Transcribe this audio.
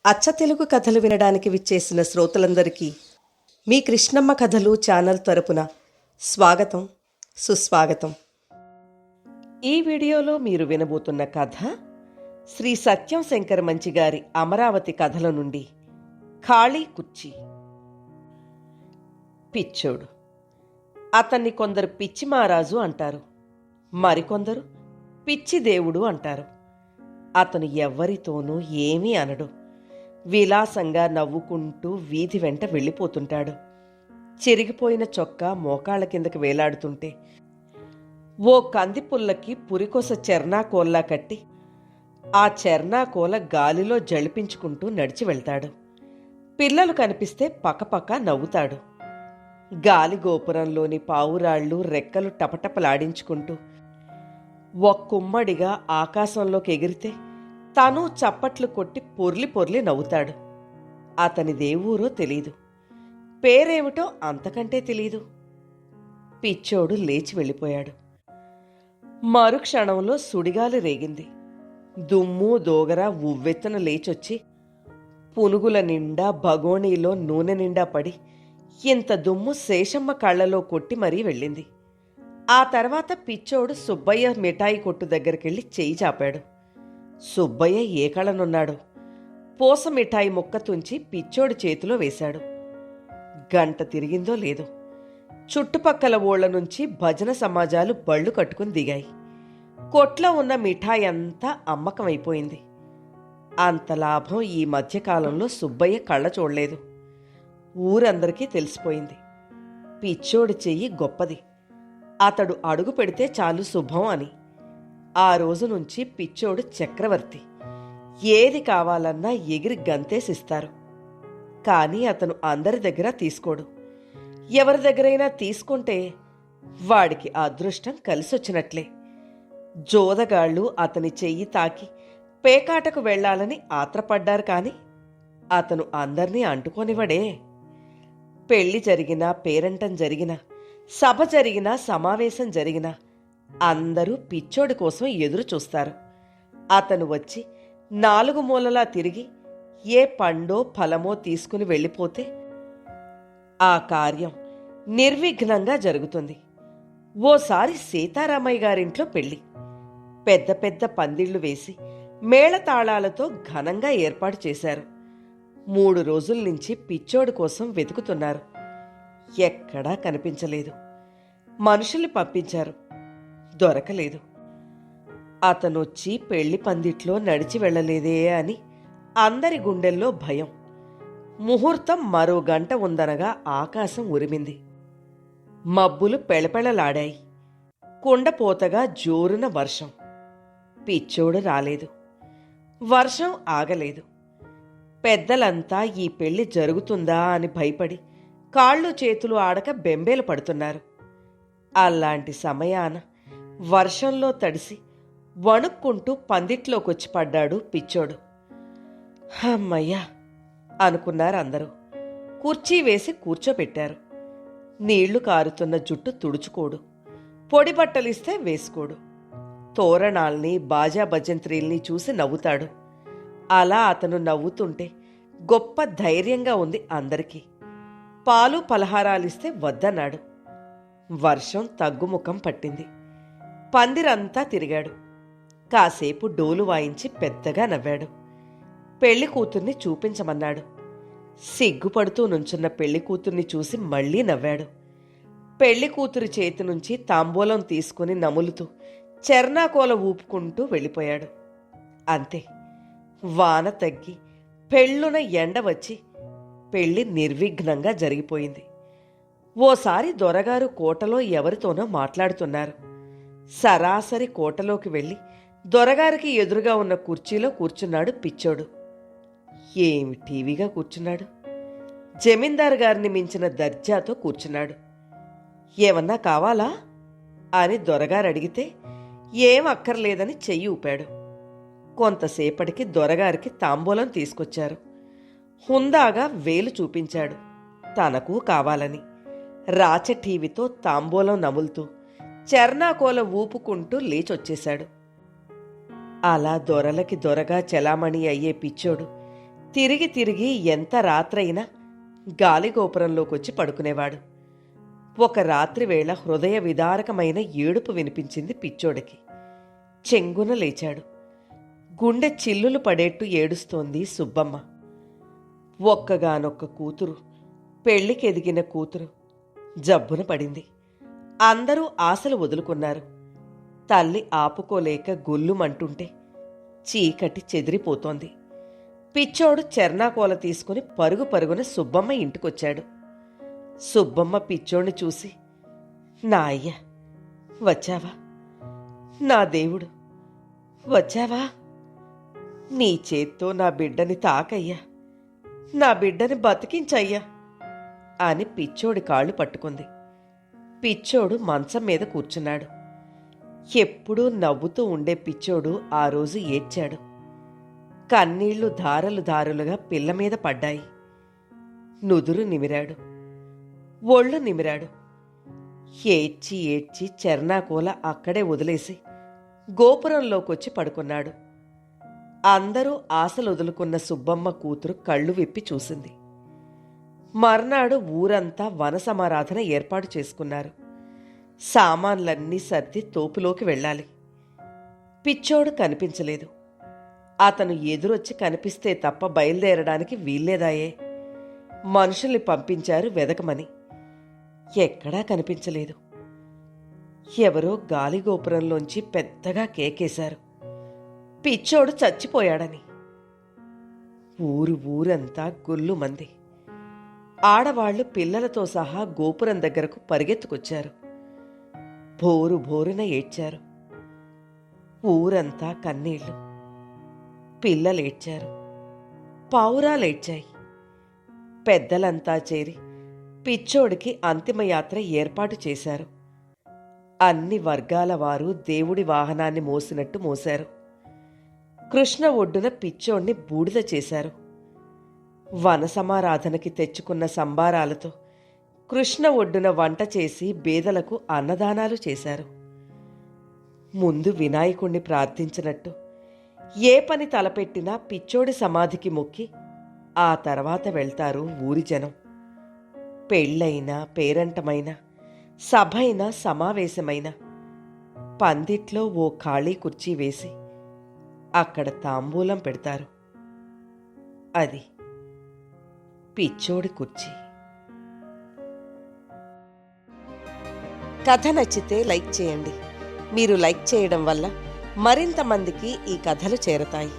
అచ్చ తెలుగు కథలు వినడానికి విచ్చేసిన శ్రోతలందరికీ మీ కృష్ణమ్మ కథలు ఛానల్ తరపున స్వాగతం, సుస్వాగతం. ఈ వీడియోలో మీరు వినబోతున్న కథ శ్రీ సత్యం శంకర మంచి గారి అమరావతి కథల నుండి ఖాళీ కుర్చీ. పిచ్చోడు. అతన్ని కొందరు పిచ్చి మహారాజు అంటారు, మరికొందరు పిచ్చి దేవుడు అంటారు. అతను ఎవ్వరితోనూ ఏమీ అనడు. విలాసంగా నవ్వుకుంటూ వీధి వెంట వెళ్ళిపోతుంటాడు. చెరిగిపోయిన చొక్కా మోకాళ్ళ కిందకి వేలాడుతుంటే ఓ కందిపుల్లకి పురికొస చెర్నాకోల్లా కట్టి ఆ చెర్నాకోల గాలిలో జళిపించుకుంటూ నడిచి వెళ్తాడు. పిల్లలు కనిపిస్తే పకపక నవ్వుతాడు. గాలి గోపురంలోని పావురాళ్ళు రెక్కలు టపటపలాడించుకుంటూ ఒక్కుమ్మడిగా ఆకాశంలోకి ఎగిరితే తను చప్పట్లు కొట్టి పొర్లి పొర్లి నవ్వుతాడు. అతని దేవురో తెలీదు, పేరేమిటో అంతకంటే తెలీదు. పిచ్చోడు లేచి వెళ్ళిపోయాడు. మరుక్షణంలో సుడిగాలి రేగింది. దుమ్ము దోగర ఉవ్వెత్తున లేచొచ్చి పునుగుల నిండా బగోనీలో నూనె నిండా పడి ఇంత దుమ్ము శేషమ్మ కళ్ళలో కొట్టి మరీ వెళ్ళింది. ఆ తర్వాత పిచ్చోడు సుబ్బయ్య మిఠాయి కొట్టు దగ్గరికెళ్ళి చెయ్యి చాపాడు. సుబ్బయ్య ఏ కళనున్నాడు. పూస మిఠాయి ముక్క తుంచి పిచ్చోడి చేతిలో వేశాడు. గంట తిరిగిందో లేదో చుట్టుపక్కల ఊళ్ళ నుంచి భజన సమాజాలు బళ్ళు కట్టుకుని దిగాయి. కొట్లో ఉన్న మిఠాయి అంతా అమ్మకమైపోయింది. అంత లాభం ఈ మధ్యకాలంలో సుబ్బయ్య కళ్ళ చూడలేదు. ఊరందరికీ తెలిసిపోయింది. పిచ్చోడి చెయ్యి గొప్పది, అతడు అడుగు పెడితే చాలు శుభం అని. ఆ రోజు నుంచి పిచ్చోడు చక్రవర్తి. ఏది కావాలన్నా ఎగిరి గంతేసిస్తారు. కానీ అతను అందరి దగ్గర తీసుకోడు. ఎవరి దగ్గరైనా తీసుకుంటే వాడికి అదృష్టం కలిసొచ్చినట్లే. జోదగాళ్ళు అతని చెయ్యి తాకి పేకాటకు వెళ్లాలని ఆత్రపడ్డారు. కాని అతను అందర్నీ అంటుకోనివడే. పెళ్లి జరిగినా, పేరంటం జరిగినా, సభ జరిగినా, సమావేశం జరిగినా అందరూ పిచ్చోడి కోసం ఎదురు చూస్తారు. అతను వచ్చి నాలుగు మూలలా తిరిగి ఏ పండో ఫలమో తీసుకుని వెళ్ళిపోతే ఆ కార్యం నిర్విఘ్నంగా జరుగుతుంది. ఓసారి సీతారామయ్య గారింట్లో పెళ్లి. పెద్ద పెద్ద పందిళ్లు వేసి మేళతాళాలతో ఘనంగా ఏర్పాటు చేశారు. 3 రోజుల నుంచి పిచ్చోడి కోసం వెతుకుతున్నారు. ఎక్కడా కనిపించలేదు. మనుషుల్ని పంపించారు, దొరకలేదు. అతనొచ్చి పెళ్లి పందిట్లో నడిచి వెళ్ళలేదే అని అందరి గుండెల్లో భయం. ముహూర్తం మరో గంట ఉందనగా ఆకాశం ఉరిమింది. మబ్బులు పెళపెళలాడాయి. కుండపోతగా జోరున వర్షం. పిచ్చోడు రాలేదు. వర్షం ఆగలేదు. పెద్దలంతా ఈ పెళ్లి జరుగుతుందా అని భయపడి కాళ్ళు చేతులు ఆడక బెంబేలు పడుతున్నారు. అలాంటి సమయాన వర్షంలో తడిసి వణుక్కుంటూ పందిట్లోకొచ్చి పడ్డాడు పిచ్చోడు. అమ్మయ్యా అనుకున్నారు అందరూ. కుర్చీ వేసి కూర్చోబెట్టారు. నీళ్లు కారుతున్న జుట్టు తుడుచుకోడు, పొడి బట్టలిస్తే వేసుకోడు. తోరణాల్ని, బాజా భజంత్రీల్ని చూసి నవ్వుతాడు. అలా అతను నవ్వుతుంటే గొప్ప ధైర్యంగా ఉంది అందరికీ. పాలు పలహారాలిస్తే వద్దన్నాడు. వర్షం తగ్గుముఖం పట్టింది. పందిరంతా తిరిగాడు. కాసేపు డోలు వాయించి పెద్దగా నవ్వాడు. పెళ్లి కూతుర్ని చూపించమన్నాడు. సిగ్గుపడుతూ నుంచున్న పెళ్లి కూతుర్ని చూసి మళ్లీ నవ్వాడు. పెళ్లి కూతురి చేతి నుంచి తాంబూలం తీసుకుని నములుతూ చెర్నాకోల ఊపుకుంటూ వెళ్ళిపోయాడు. అంతే, వాన తగ్గి పెళ్ళున ఎండ వచ్చి పెళ్లి నిర్విఘ్నంగా జరిగిపోయింది. ఓసారి దొరగారు కోటలో ఎవరితోనో మాట్లాడుతున్నారు. సరాసరి కోటలోకి వెళ్ళి దొరగారికి ఎదురుగా ఉన్న కుర్చీలో కూర్చున్నాడు పిచ్చోడు. ఏమి టీవీగా కూర్చున్నాడు. జమీందారు గారిని మించిన దర్జాతో కూర్చున్నాడు. ఏమన్నా కావాలా అని దొరగారు అడిగితే ఏం అక్కర్లేదని చెయ్యి ఊపాడు. కొంతసేపటికి దొరగారికి తాంబూలం తీసుకొచ్చారు. హుందాగా వేలు చూపించాడు, తనకు కావాలని. రాచటీవితో తాంబూలం నములుతూ చెర్నాకోల ఊపుకుంటూ లేచొచ్చేశాడు. అలా దొరలకి దొరగా చెలామణి అయ్యే పిచ్చోడు తిరిగి తిరిగి ఎంత రాత్రైనా గాలిగోపురంలోకొచ్చి పడుకునేవాడు. ఒక రాత్రి వేళ హృదయ విదారకమైన ఏడుపు వినిపించింది పిచ్చోడికి. చెంగున లేచాడు. గుండె చిల్లులు పడేట్టు ఏడుస్తోంది సుబ్బమ్మ. ఒక్కగానొక్క కూతురు, పెళ్లికెదిగిన కూతురు జబ్బున పడింది. అందరూ ఆశలు వదులుకున్నారు. తల్లి ఆపుకోలేక గొల్లుమంటుంటే చీకటి చెదిరిపోతోంది. పిచ్చోడు చెర్నాకోల తీసుకుని పరుగు పరుగున సుబ్బమ్మ ఇంటికొచ్చాడు. సుబ్బమ్మ పిచ్చోడిని చూసి, నా అయ్య వచ్చావా? నా దేవుడు వచ్చావా? నీ చేత్తో నా బిడ్డని తాకయ్యా, నా బిడ్డని బతికించయ్యా అని పిచ్చోడి కాళ్ళు పట్టుకుంది. పిచ్చోడు మంచం మీద కూర్చున్నాడు. ఎప్పుడూ నవ్వుతూ ఉండే పిచ్చోడు ఆ రోజు ఏడ్చాడు. కన్నీళ్లు ధారలు ధారలుగా పిల్ల మీద పడ్డాయి. నుదురు నిమిరాడు, ఒళ్ళు నిమిరాడు. ఏడ్చి ఏడ్చి చెర్నాకోల అక్కడే వదిలేసి గోపురంలోకొచ్చి పడుకున్నాడు. అందరూ ఆశలొదులుకున్న సుబ్బమ్మ కూతురు కళ్ళు విప్పి చూసింది. మర్నాడు ఊరంతా వనసమారాధన ఏర్పాటు చేసుకున్నారు. సామాన్లన్నీ సర్ది తోపులోకి వెళ్ళాలి. పిచ్చోడు కనిపించలేదు. అతను ఎదురొచ్చి కనిపిస్తే తప్ప బయలుదేరడానికి వీల్లేదాయే. మనుషుల్ని పంపించారు వెదకమని. ఎక్కడా కనిపించలేదు. ఎవరో గాలిగోపురంలోంచి పెద్దగా కేకేశారు, పిచ్చోడు చచ్చిపోయాడని. ఊరంతా గొల్లుమంది. ఆడవాళ్లు పిల్లలతో సహా గోపురం దగ్గరకు పరిగెత్తుకొచ్చారు. భోరు భోరున ఏడ్చారు. ఊరంతా కన్నీళ్లు. పిల్లలేడ్చారు, పావురాలేడ్చాయి. పెద్దలంతా చేరి పిచ్చోడికి అంతిమయాత్ర ఏర్పాటు చేశారు. అన్ని వర్గాల వారు దేవుడి వాహనాన్ని మోసినట్టు మోశారు. కృష్ణ ఒడ్డున పిచ్చోడ్ని బూడిద చేశారు. వనసమారాధనకి తెచ్చుకున్న సంబారాలతో కృష్ణ ఒడ్డున వంట చేసి బేదలకు అన్నదానాలు చేశారు. ముందు వినాయకుణ్ణి ప్రార్థించినట్టు ఏ పని తలపెట్టినా పిచ్చోడి సమాధికి మొక్కి ఆ తర్వాత వెళ్తారు ఊరి జనం. పెళ్ళైనా పేరంటమైనా సభైనా సమావేశమైనా పందిట్లో ఓ ఖాళీ కుర్చీ వేసి అక్కడ తాంబూలం పెడతారు. అది పిచ్చోడి కుర్చీ. కథ నచ్చితే లైక్ చేయండి. మీరు లైక్ చేయడం వల్ల మరింత మందికి ఈ కథలు చేరతాయి.